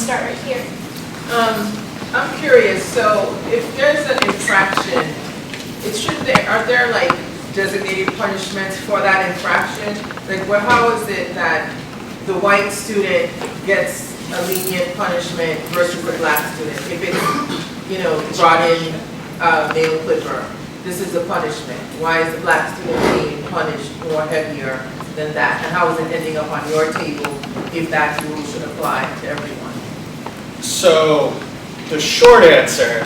start right here. I'm curious, so if there's an infraction, are there like designated punishments for that infraction? Like, well, how is it that the white student gets a lenient punishment versus the black student? If it's, you know, brought in a nail clipper, this is a punishment. Why is the black student being punished more heavier than that? And how is it ending up on your table if that rule should apply to everyone? So the short answer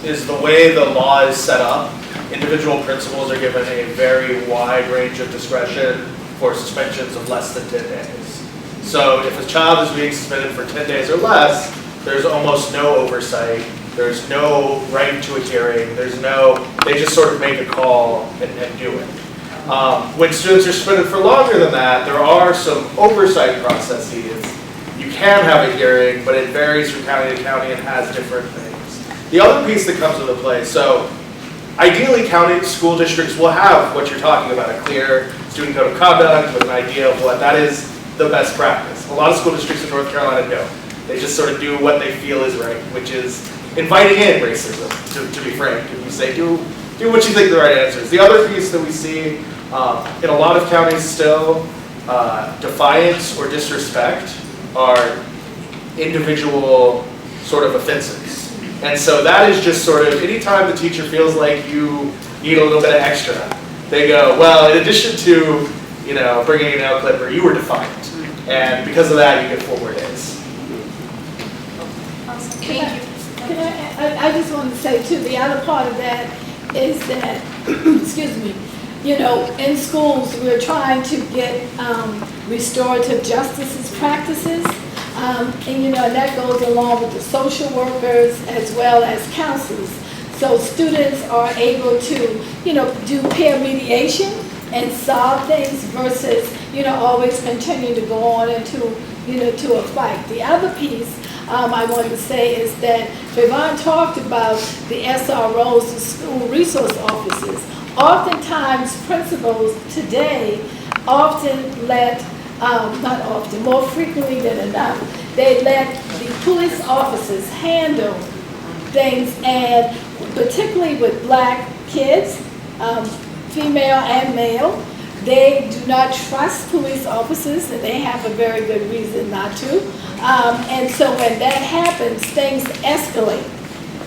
is the way the law is set up. Individual principals are given a very wide range of discretion for suspensions of less than 10 days. So if a child is being suspended for 10 days or less, there's almost no oversight. There's no right to a hearing. They just sort of make a call and do it. When students are suspended for longer than that, there are some oversight processes. You can have a hearing, but it varies from county to county and has different things. The other piece that comes into play, so ideally county school districts will have what you're talking about, a clear student code of conduct with an idea of what that is the best practice. A lot of school districts in North Carolina don't. They just sort of do what they feel is right, which is inviting in racism, to be frank. And you say, do what you think the right answer is. The other piece that we see in a lot of counties still, defiance or disrespect are individual sort of offenses. And so that is just sort of, anytime the teacher feels like you need a little bit of extra, they go, well, in addition to, you know, bringing a nail clipper, you were defiant. And because of that, you get 4 more days. Awesome. Thank you. I just want to say too, the other part of that is that, excuse me, you know, in schools, we're trying to get restorative justice practices. And you know, that goes along with the social workers as well as counselors. So students are able to, you know, do peer mediation and solve things versus, you know, always continue to go on into, you know, to a fight. The other piece I wanted to say is that Trayvon talked about the SROs, the school resource officers. Oftentimes, principals today often let, not often, more frequently than enough, they let the police officers handle things, and particularly with black kids, female and male, they do not trust police officers, and they have a very good reason not to. And so when that happens, things escalate.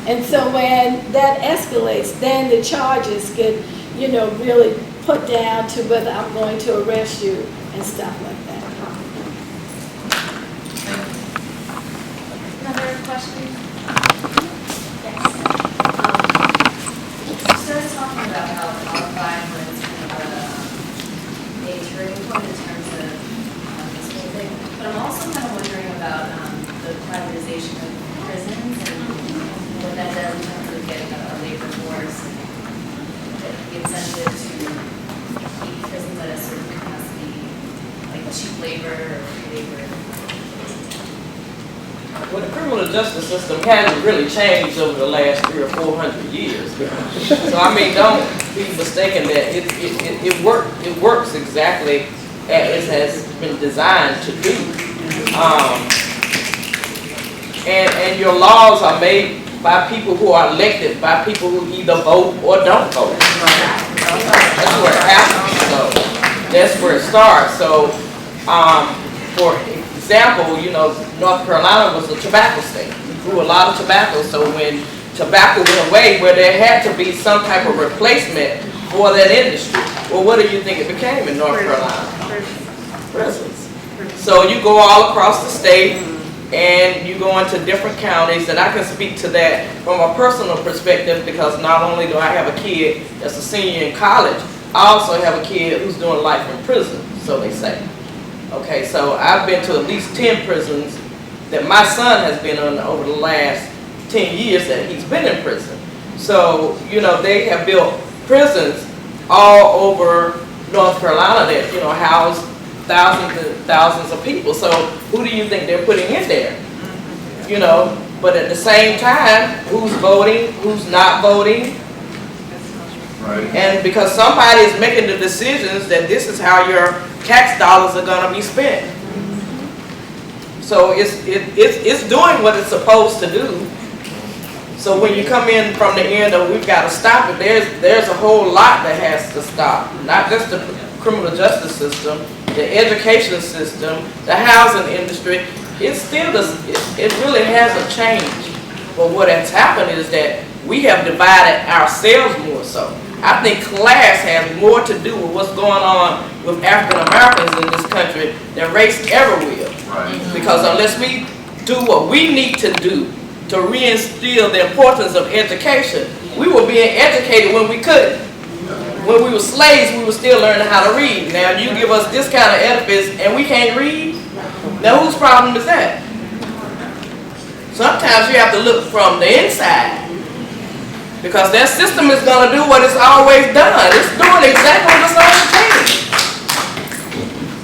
And so when that escalates, then the charges get, you know, really put down to whether I'm going to arrest you and stuff like that. Another question? Yes. You started talking about how Columbine was kind of a turning point in terms of this whole thing, but I'm also kind of wondering about the privatization of prisons and what that does in terms of getting a labor force and the incentive to keep prisons at a certain capacity, like cheap labor or free labor. Well, the criminal justice system hasn't really changed over the last 300 or 400 years. So I mean, don't be mistaken that it works exactly as it has been designed to do. And your laws are made by people who are elected, by people who either vote or don't vote. That's where it happens. So that's where it starts. So for example, you know, North Carolina was a tobacco state. We grew a lot of tobacco, so when tobacco went away, where there had to be some type of replacement for that industry, well, what do you think it became in North Carolina? Prisons. So you go all across the state, and you go into different counties, and I can speak to that from a personal perspective because not only do I have a kid that's a senior in college, I also have a kid who's doing life in prison, so they say. Okay, so I've been to at least 10 prisons that my son has been on over the last 10 years that he's been in prison. So, you know, they have built prisons all over North Carolina that, you know, house thousands and thousands of people. So who do you think they're putting in there? You know, but at the same time, who's voting, who's not voting? Right. And because somebody is making the decisions that this is how your tax dollars are going to be spent. So it's doing what it's supposed to do. So when you come in from the end of we've got to stop it, there's a whole lot that has to stop. Not just the criminal justice system, the education system, the housing industry. It really hasn't changed. But what has happened is that we have divided ourselves more so. I think class has more to do with what's going on with African Americans in this country than race ever will. Right. Because unless we do what we need to do to reinstill the importance of education, we were being educated when we couldn't. When we were slaves, we were still learning how to read. Now you give us this kind of edifice and we can't read? Now whose problem is that? Sometimes you have to look from the inside. Because that system is going to do what it's always done. It's doing exactly the same thing.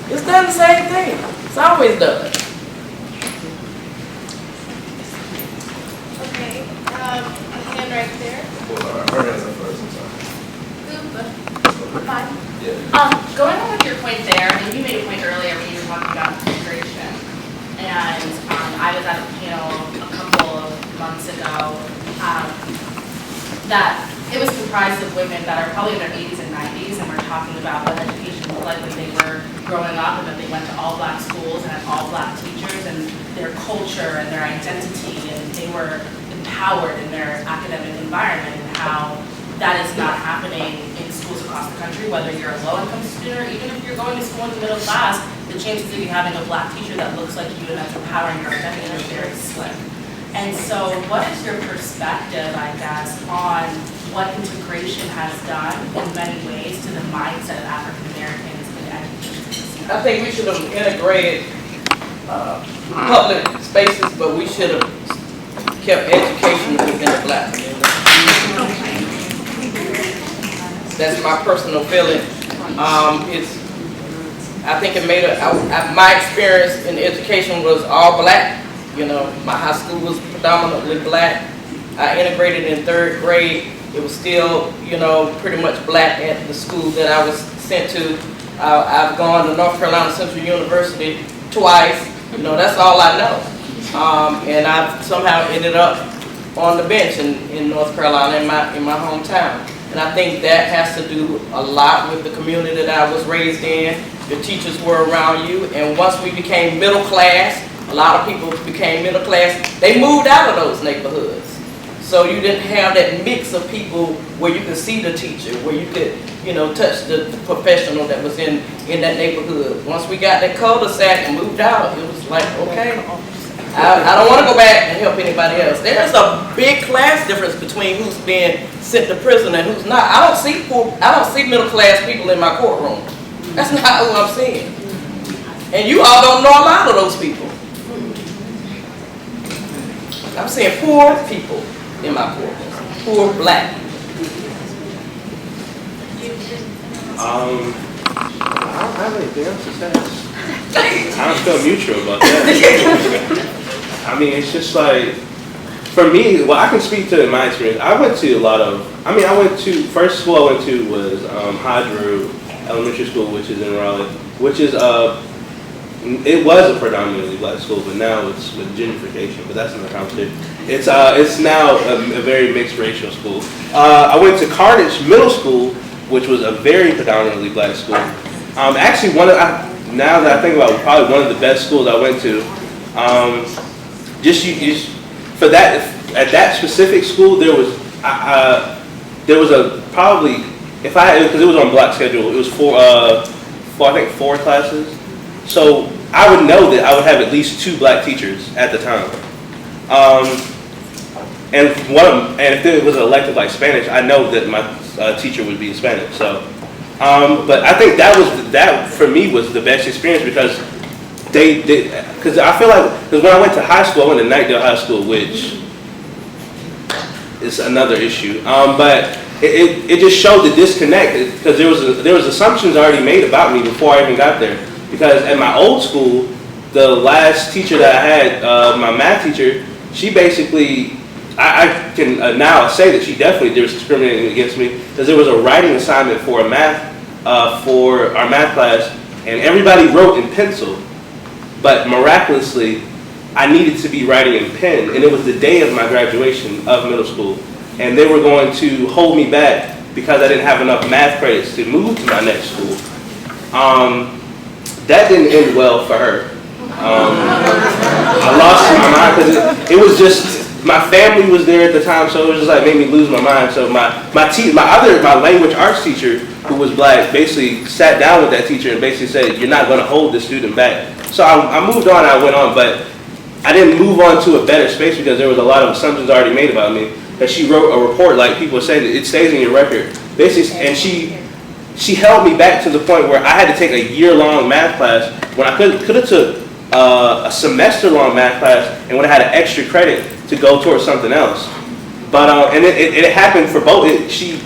It's done the same thing. It's always done. Okay, a hand right there. Going on with your point there, and you made a point earlier when you were talking about integration. And I was at a panel a couple of months ago that it was comprised of women that are probably in their 80s and 90s, and we're talking about what education looked like when they were growing up, and that they went to all black schools and had all black teachers, and their culture and their identity, and they were empowered in their academic environment, and how that is not happening in schools across the country, whether you're a low-income student or even if you're going to school in the middle class, the chances of you having a black teacher that looks like you and that's empowering your identity are very slim. And so what is your perspective, I guess, on what integration has done in many ways to the mindset of African Americans in the education system? I think we should have integrated public spaces, but we should have kept education within the black community. That's my personal feeling. I think it made my experience in education was all black. You know, my high school was predominantly black. I integrated in 3rd grade. It was still, you know, pretty much black at the school that I was sent to. I've gone to North Carolina Central University twice. You know, that's all I know. And I've somehow ended up on the bench in North Carolina in my hometown. And I think that has to do a lot with the community that I was raised in. The teachers were around you, and once we became middle class, a lot of people became middle class, they moved out of those neighborhoods. So you didn't have that mix of people where you could see the teacher, where you could, you know, touch the professional that was in that neighborhood. Once we got that cul-de-sac and moved out, it was like, okay, I don't want to go back and help anybody else. There's a big class difference between who's being sent to prison and who's not. I don't see middle class people in my courtroom. That's not who I'm seeing. And you all don't know a lot of those people. I'm seeing poor people in my courtroom. Poor black people. I don't have anything else to say. I don't feel neutral about that. I mean, it's just like, for me, well, I can speak to my experience. I went to a lot of, first school I went to was Hydro Elementary School, which is in Raleigh, which is, it was a predominantly black school, but now it's with gentrification, but that's another conversation. It's now a very mixed racial school. I went to Carthage Middle School, which was a very predominantly black school. Actually, now that I think about it, probably one of the best schools I went to. For that, at that specific school, there was probably, because it was on block schedule, it was for 4 classes. So I would know that I would have at least 2 black teachers at the time. And if it was an elective like Spanish, I know that my teacher would be in Spanish. So, but I think that for me was the best experience because because I feel like, because when I went to high school, I went to Knightdale High School, which is another issue. But it just showed the disconnect because there was assumptions already made about me before I even got there. Because at my old school, the last teacher that I had, my math teacher, she basically, I can now say that she definitely was discriminating against me because there was a writing assignment for a for our math class, and everybody wrote in pencil. But miraculously, I needed to be writing in pen, and it was the day of my graduation of middle school, and they were going to hold me back because I didn't have enough math credits to move to my next school. That didn't end well for her. I lost my mind because it was just, my family was there at the time, so it was just like made me lose my mind. So my language arts teacher, who was black, basically sat down with that teacher and basically said, "You're not going to hold this student back." So I moved on, I went on, but I didn't move on to a better space because there was a lot of assumptions already made about me. That she wrote a report, like people said, it stays in your record, basically, and she held me back to the point where I had to take a year-long math class when I could have took a semester-long math class and would have had an extra credit to go towards something else. But and it happened for both. She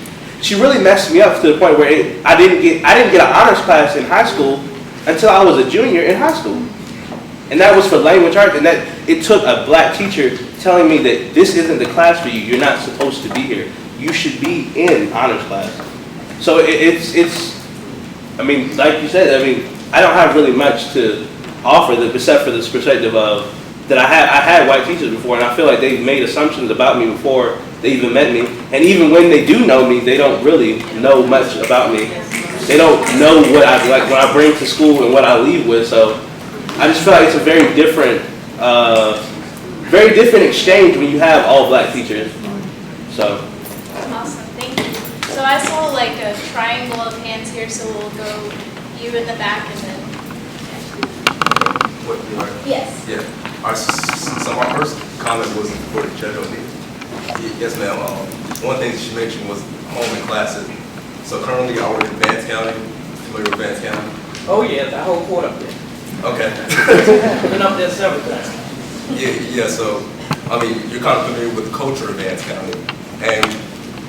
really messed me up to the point where I didn't get an honors class in high school until I was a junior in high school, and that was for language arts. And that it took a black teacher telling me that this isn't the class for you. You're not supposed to be here. You should be in honors class. So it's. I mean, like you said, I mean, I don't have really much to offer except for this perspective of that I had white teachers before, and I feel like they've made assumptions about me before they even met me. And even when they do know me, they don't really know much about me. They don't know what I like when I bring to school and what I leave with. So I just feel like it's a very different exchange when you have all black teachers. So. Awesome, thank you. So I saw like a triangle of hands here, so we'll go you in the back and then. What, you are? Yes. Yeah. All right, so my first comment was for the Judge O'Neal. Yes, ma'am. One thing that she mentioned was home and classes. So currently I work in Vance County. Familiar with Vance County? Oh yeah, the whole court up there. Okay. Been up there several times. Yeah, so, I mean, you're kind of familiar with the culture of Vance County. And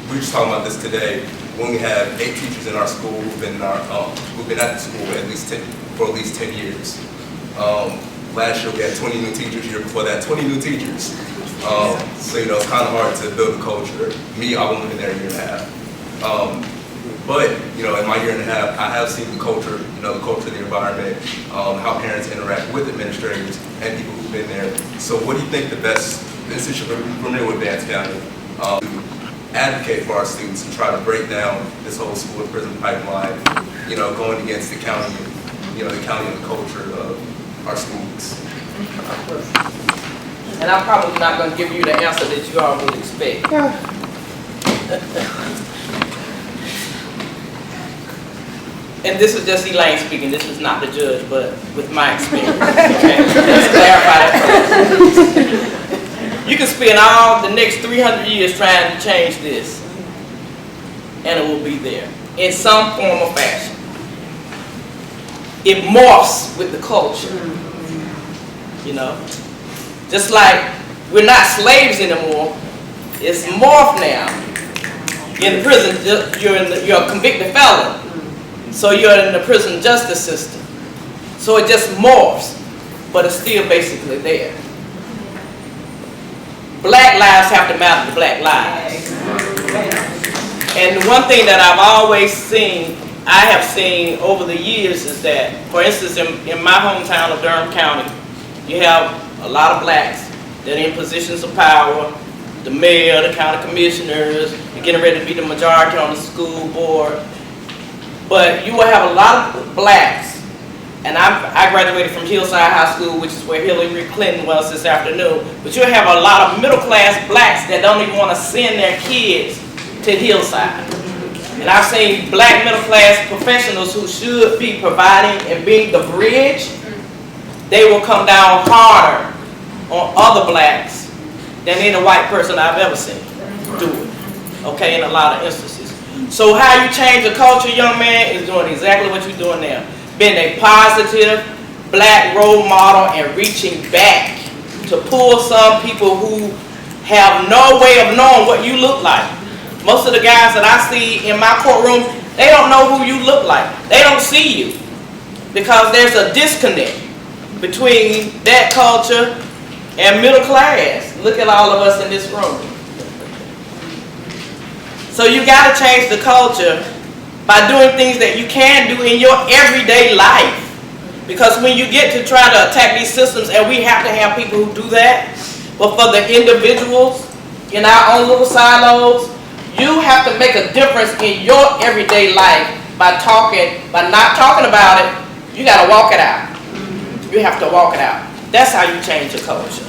we were just talking about this today, when we have 8 teachers in our school who've been at the school for at least 10 years. Last year we had 20 new teachers, year before that 20 new teachers. So, you know, it's kind of hard to build a culture. Me, I've only been there a year and a half. But, you know, in my year and a half, I have seen the culture, you know, the culture of the environment, how parents interact with administrators and people who've been there. So what do you think the best, since you're familiar with Vance County, to advocate for our students and try to break down this whole school to prison pipeline, you know, going against the county, you know, the county and the culture of our schools? And I'm probably not going to give you the answer that you all would expect. And this is just Elaine speaking, this is not the judge, but with my experience, okay? Let's clarify that first. You can spend all the next 300 years trying to change this, and it will be there, in some form or fashion. It morphs with the culture, you know? Just like we're not slaves anymore, it's morphed now. In the prison, you're a convicted felon. So you're in the prison justice system. So it just morphs, but it's still basically there. Black lives have to matter to black lives. And one thing that I've always seen, I have seen over the years is that, for instance, in my hometown of Durham County, you have a lot of blacks that are in positions of power, the mayor, the county commissioners, they're getting ready to be the majority on the school board. But you will have a lot of blacks, and I graduated from Hillside High School, which is where Hillary Clinton was this afternoon, but you'll have a lot of middle-class blacks that don't even want to send their kids to Hillside. And I've seen black middle-class professionals who should be providing and being the bridge, they will come down harder on other blacks than any white person I've ever seen do it, okay, in a lot of instances. So how you change the culture, young man, is doing exactly what you're doing now. Being a positive black role model and reaching back to pull some people who have no way of knowing what you look like. Most of the guys that I see in my courtroom, they don't know who you look like. They don't see you because there's a disconnect between that culture and middle class. Look at all of us in this room. So you got to change the culture by doing things that you can do in your everyday life. Because when you get to try to attack these systems, and we have to have people who do that, but for the individuals in our own little silos, you have to make a difference in your everyday life by not talking about it. You gotta walk it out. You have to walk it out. That's how you change a culture.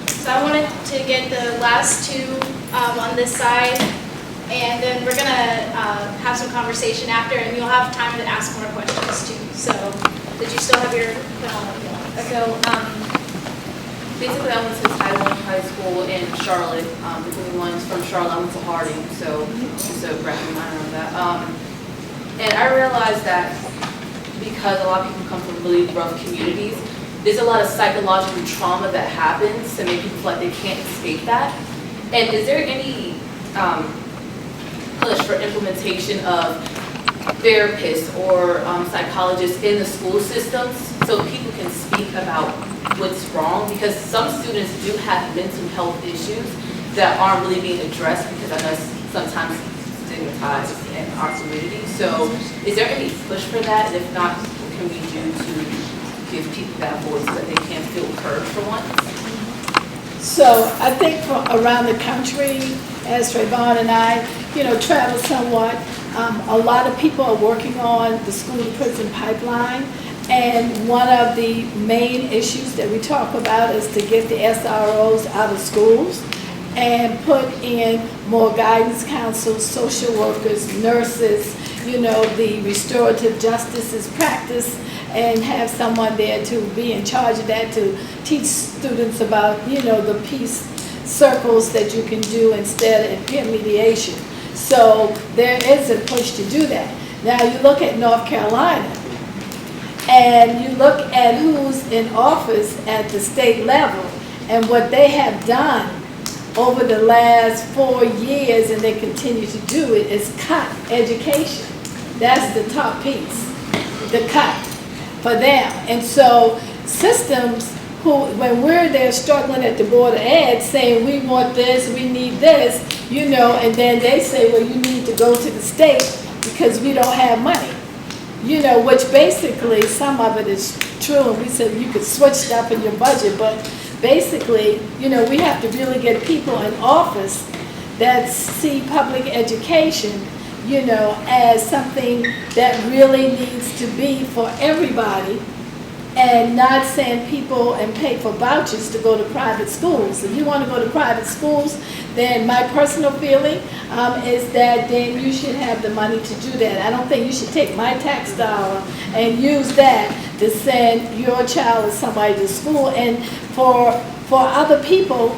So I wanted to get the last two on this side, and then we're gonna have some conversation after, and you'll have time to ask more questions too. So, did you still have your? So, basically, I went to Taiwan High School in Charlotte. The only ones from Charlotte, I went to Harding, so just a reminder of that. And I realized that because a lot of people come from really rough communities, there's a lot of psychological trauma that happens to make people feel like they can't escape that. And is there any push for implementation of therapists or psychologists in the school systems so people can speak about what's wrong? Because some students do have mental health issues that aren't really being addressed because I know sometimes stigmatized in our community. So is there any push for that? And if not, what can we do to give people that voice so that they can feel heard for once? So I think from around the country, as Trayvon and I, travel somewhat, a lot of people are working on the school to prison pipeline. And one of the main issues that we talk about is to get the SROs out of schools and put in more guidance counselors, social workers, nurses, the restorative justice is practice, and have someone there to be in charge of that, to teach students about, the peace circles that you can do instead of peer mediation. So there is a push to do that. Now you look at North Carolina, and you look at who's in office at the state level and what they have done over the last 4 years, and they continue to do it, is cut education. That's the top piece, the cut for them. And so systems when we're there struggling at the Board of Ed saying we want this, we need this, and then they say, well, you need to go to the state because we don't have money. Which basically some of it is true, and we said you could switch stuff in your budget, but basically, we have to really get people in office that see public education, as something that really needs to be for everybody, and not send people and pay for vouchers to go to private schools. If you want to go to private schools, then my personal feeling is that then you should have the money to do that. I don't think you should take my tax dollar and use that to send your child or somebody to school. And for other people,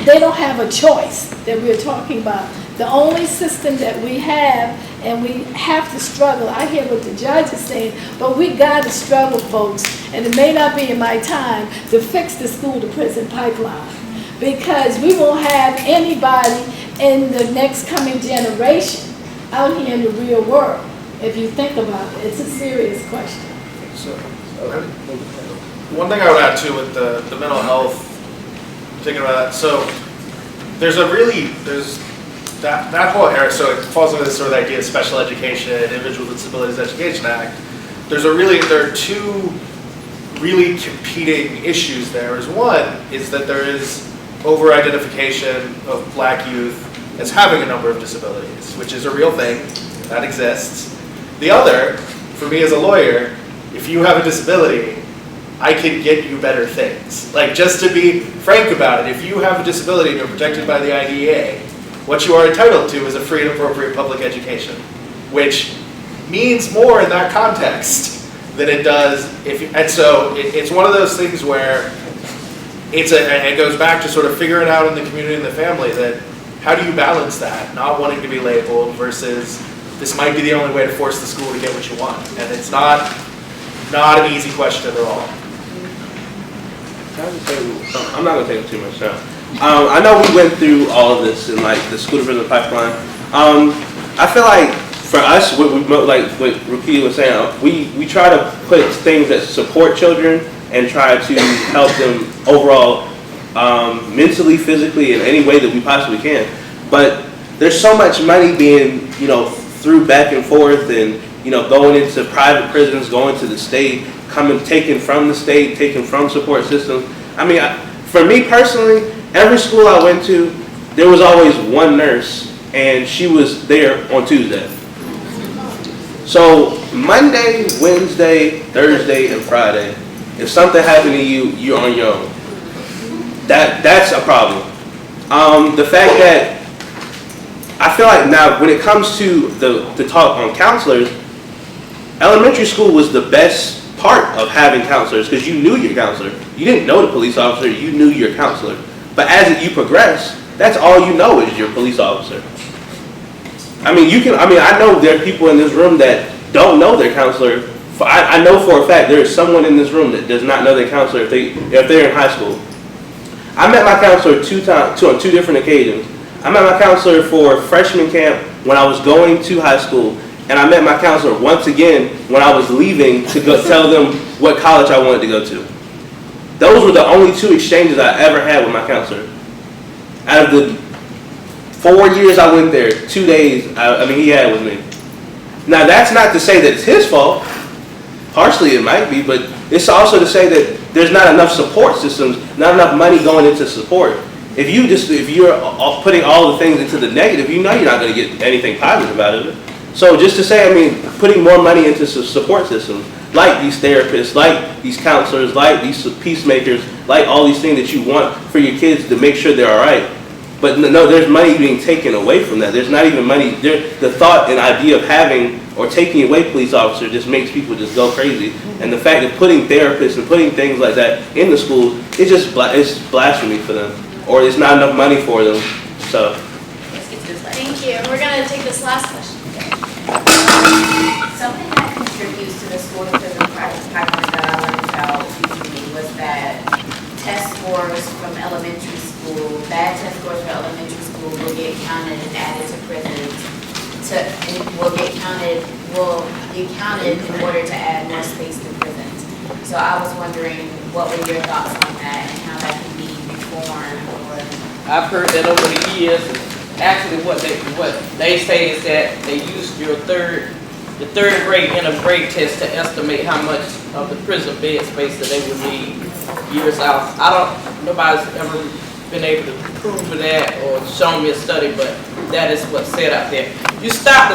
they don't have a choice that we're talking about. The only system that we have, and we have to struggle, I hear what the judge is saying, but we got to struggle, folks, and it may not be in my time, to fix the school to prison pipeline. Because we won't have anybody in the next coming generation out here in the real world, if you think about it. It's a serious question. So, one thing I would add too with the mental health, thinking about that, so there's that whole area, so it falls into this sort of idea of special education, Individuals with Disabilities Education Act. There are two really competing issues there. One is that there is over-identification of black youth as having a number of disabilities, which is a real thing, that exists. The other, for me as a lawyer, if you have a disability, I can get you better things. Like, just to be frank about it, if you have a disability and you're protected by the IDEA, what you are entitled to is a free and appropriate public education, which means more in that context than it does and so it's one of those things where it goes back to sort of figuring out in the community and the family that how do you balance that, not wanting to be labeled versus this might be the only way to force the school to get what you want, and it's not an easy question at all. I'm not going to take too much time. I know we went through all of this in like the school to prison pipeline. I feel like for us, like what Rukia was saying, we try to put things that support children and try to help them overall, mentally, physically, in any way that we possibly can. But there's so much money being, through back and forth, and going into private prisons, going to the state, taken from the state, taken from support systems. I mean, for me personally, every school I went to, there was always one nurse, and she was there on Tuesday. So Monday, Wednesday, Thursday, and Friday, if something happened to you, you're on your own. That's a problem. The fact that I feel like now when it comes to the talk on counselors, elementary school was the best part of having counselors because you knew your counselor. You didn't know the police officer, you knew your counselor. But as you progress, that's all you know is your police officer. I know there are people in this room that don't know their counselor. I know for a fact there is someone in this room that does not know their counselor if they're in high school. I met my counselor on two different occasions. I met my counselor for freshman camp when I was going to high school, and I met my counselor once again when I was leaving to go tell them what college I wanted to go to. Those were the only two exchanges I ever had with my counselor. Out of the 4 years I went there, 2 days, he had with me. Now that's not to say that it's his fault. Partially it might be, but it's also to say that there's not enough support systems, not enough money going into support. If you're putting all the things into the negative, you know you're not going to get anything positive out of it. So just to say, putting more money into support systems, like these therapists, like these counselors, like these peacemakers, like all these things that you want for your kids to make sure they're all right. But no, there's money being taken away from that. There's not even money. The thought and idea of having or taking away police officers just makes people just go crazy. And the fact of putting therapists and putting things like that in the schools, it's blasphemy for them. Or there's not enough money for them. So. Thank you. We're going to take this last question. Something that contributes to the school to prison pipeline that I learned about recently was that test scores from elementary school, bad test scores from elementary school will get counted and added to prisons. Will get counted in order to add more space to prisons. So I was wondering, what were your thoughts on that and how that can be reformed or? I've heard that over the years. Actually, what they say is that they use the third grade inner grade test to estimate how much of the prison bed space that they would need years out. Nobody's ever been able to prove that or show me a study, but that is what's said out there. You stop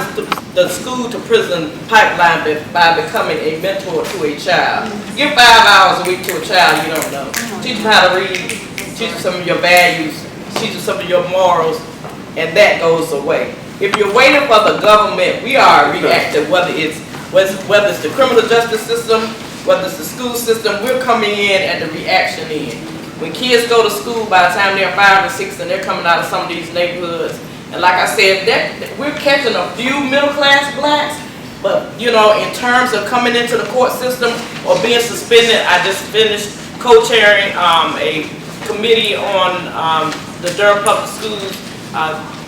the school to prison pipeline by becoming a mentor to a child. Give 5 hours a week to a child you don't know. Teach them how to read, teach them some of your values, teach them some of your morals, and that goes away. If you're waiting for the government, we are reactive, whether it's the criminal justice system, whether it's the school system, we're coming in at the reaction end. When kids go to school, by the time they're 5 or 6 and they're coming out of some of these neighborhoods, and like I said, we're catching a few middle-class blacks, but in terms of coming into the court system or being suspended, I just finished co-chairing a committee on the Durham Public Schools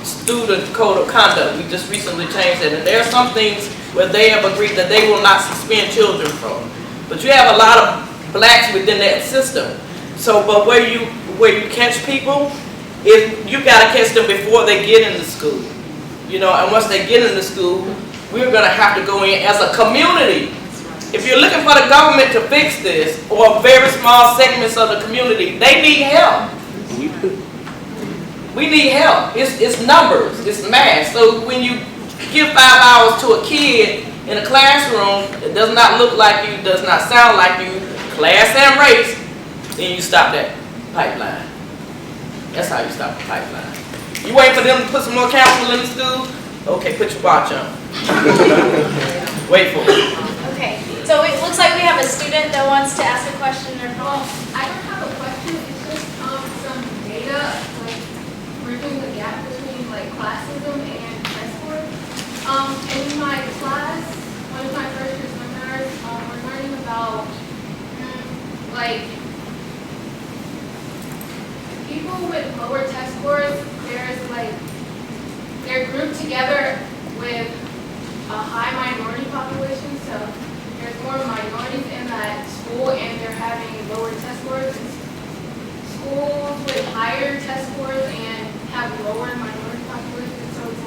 student code of conduct. We just recently changed it, and there are some things where they have agreed that they will not suspend children from. But you have a lot of blacks within that system. So, but where you catch people, you got to catch them before they get into school. And once they get into school, we're going to have to go in as a community. If you're looking for the government to fix this, or very small segments of the community, they need help. We need help. It's numbers, it's math. So when you give 5 hours to a kid in a classroom that does not look like you, does not sound like you, class and race, then you stop that pipeline. That's how you stop the pipeline. You wait for them to put some more counselors in the school? Okay, put your watch on. Wait for it. Okay, so it looks like we have a student that wants to ask a question or comment. I don't have a question, it's just some data, like bridging the gap between classism and test scores. And in my class, one of my first year seminars, we're learning about people with lower test scores. They're grouped together with a high minority population, so there's more minorities in that school and they're having lower test scores. Schools with higher test scores and have lower minority populations, so it's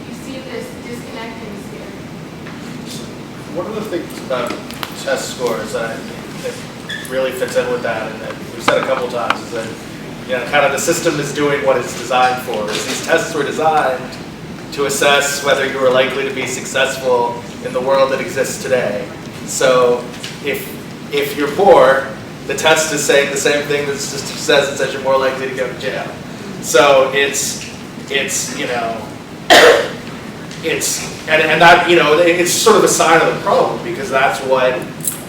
you see this disconnect and it's scary. one of the things about test scores that really fits in with that, and that we've said a couple times, is that, you know, kind of the system is doing what it's designed for. Is these tests were designed to assess whether you were likely to be successful in the world that exists today. So if you're poor, the test is saying the same thing that the system says. It says you're more likely to go to jail. So it's you know, and that, you know, it's sort of a sign of the problem, because that's what,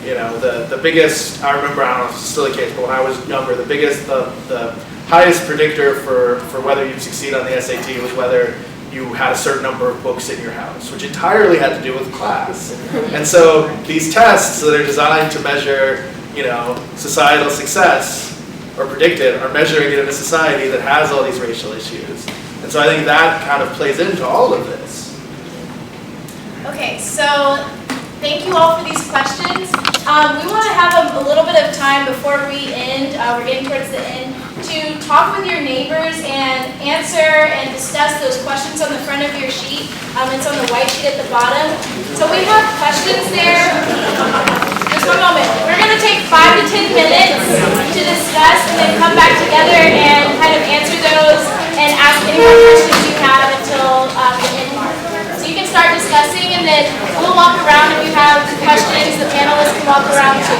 you know, the biggest, I remember, I don't know if it's still the case, but when I was younger, the highest predictor for whether you'd succeed on the SAT was whether you had a certain number of books in your house, which entirely had to do with class. And so these tests that are designed to measure, you know, societal success, or predicted, are measuring it in a society that has all these racial issues. And so I think that kind of plays into all of this. Okay, so thank you all for these questions. We want to have a little bit of time before we end, we're getting towards the end, to talk with your neighbors and answer and discuss those questions on the front of your sheet. It's on the white sheet at the bottom. So we have questions there. Just one moment. We're going to take 5 to 10 minutes to discuss and then come back together and kind of answer those and ask any more questions you have until the end mark. So you can start discussing, and then we'll walk around. If you have questions, the panelists can walk around too.